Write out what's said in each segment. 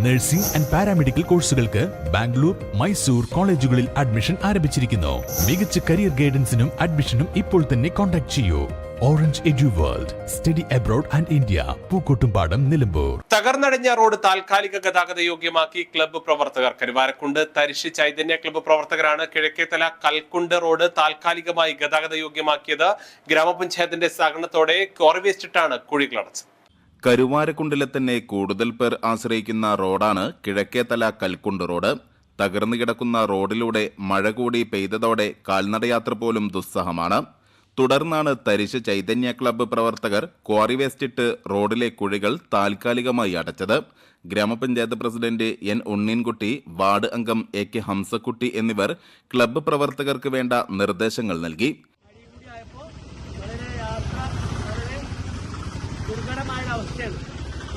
Nursing and paramedical കോഴ്സുകൾക്ക് ബാംഗ്ലൂർ, മൈസൂർ കോളേജുകളിൽ admission ആരംഭിച്ചിരിക്കുന്നു. മികച്ച കരിയർ ഗൈഡൻസിനും അഡ്മിഷനും ഇപ്പോൾ തന്നെ കോൺടാക്ട് ചെയ്യൂ. Orange Edu World, study abroad and India, Pookkottumpadam, Nilambur. തകർന്നടിഞ്ഞ റോഡ് താൽക്കാലിക ഗതാഗത യോഗ്യമാക്കി ക്ലബ്ബ് പ്രവർത്തകർ. കരുവാരക്കുണ്ട് തരിശ് ചൈതന്യ ക്ലബ്ബ് പ്രവർത്തകരാണ് കിഴക്കേത്തല കൽക്കുണ്ട് റോഡ് താൽക്കാലികമായി ഗതാഗത യോഗ്യമാക്കിയത്. ഗ്രാമപഞ്ചായത്തിന്റെ സഹകരണത്തോടെ ക്വാറി വേസ്റ്റിട്ടാണ് കുഴികളടച്ചത്. കരുവാരക്കുണ്ടിലെ തന്നെ കൂടുതൽ പേർ ആശ്രയിക്കുന്ന റോഡാണ് കിഴക്കേത്തല കൽക്കുണ്ട് റോഡ്. തകർന്നു കിടക്കുന്ന റോഡിലൂടെ മഴ കൂടി പെയ്തതോടെ കാൽനടയാത്ര പോലും ദുസ്സഹമാണ്. തുടർന്നാണ് തരിശ് ചൈതന്യ ക്ലബ്ബ് പ്രവർത്തകർ ക്വാറി വേസ്റ്റിട്ട് റോഡിലെ കുഴികൾ താൽക്കാലികമായി അടച്ചത്. ഗ്രാമപഞ്ചായത്ത് പ്രസിഡന്റ് എൻ ഉണ്ണീൻകുട്ടി, വാർഡ് അംഗം എ കെ ഹംസക്കുട്ടി എന്നിവർ ക്ലബ്ബ് പ്രവർത്തകർക്ക് വേണ്ട നിർദ്ദേശങ്ങൾ നൽകി.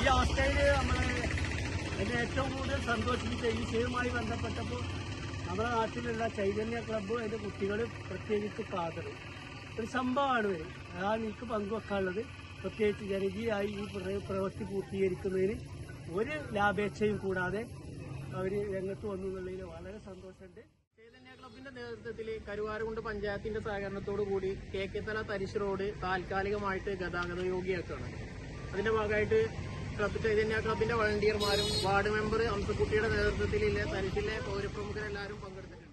ഈ അവസ്ഥയിൽ എന്നെ ഏറ്റവും കൂടുതൽ സന്തോഷിപ്പിച്ച ഈ വിഷയവുമായി ബന്ധപ്പെട്ടപ്പോൾ നമ്മുടെ നാട്ടിലുള്ള ചൈതന്യ ക്ലബ്ബ് അതിൻ്റെ കുട്ടികൾ പ്രത്യേകിച്ച് കാതർ ഒരു സംഭവമാണ് വരും. അതാണ് എനിക്ക് പങ്കുവെക്കാനുള്ളത്. പ്രത്യേകിച്ച് ജനകീയമായി ഈ പ്രവൃത്തി പൂർത്തീകരിക്കുന്നതിന് ഒരു ലാഭേച്ഛയും കൂടാതെ അവർ രംഗത്ത് വന്നു എന്നുള്ളതിൽ വളരെ സന്തോഷമുണ്ട്. ചൈതന്യ ക്ലബിന്റെ നേതൃത്വത്തിൽ കരുവാരക്കുണ്ട് പഞ്ചായത്തിന്റെ സഹകരണത്തോടു കൂടി കേക്കേത്തല തരിശ് റോഡ് താൽക്കാലികമായിട്ട് ഗതാഗത യോഗ്യമാക്കുകയാണ്. അതിന്റെ ഭാഗമായിട്ട് ചൈതന്യ ക്ലബിന്റെ വളണ്ടിയർമാരും വാർഡ് മെമ്പർ ഹംസക്കുട്ടിയുടെ നേതൃത്വത്തിലുള്ള തരിശിലെ പൗരപ്രമുഖരെല്ലാവരും പങ്കെടുത്തിട്ടുണ്ട്.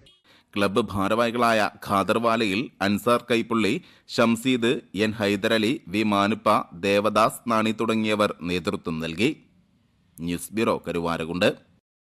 ക്ലബ്ബ് ഭാരവാഹികളായ ഖാദർവാലയിൽ, അൻസാർ കൈപ്പുള്ളി, ഷംസീദ്, എൻ ഹൈദരലി, വി മാനുപ്പ, ദേവദാസ് നാണി തുടങ്ങിയവർ നേതൃത്വം നൽകി. News bureau, Karuvarakundu.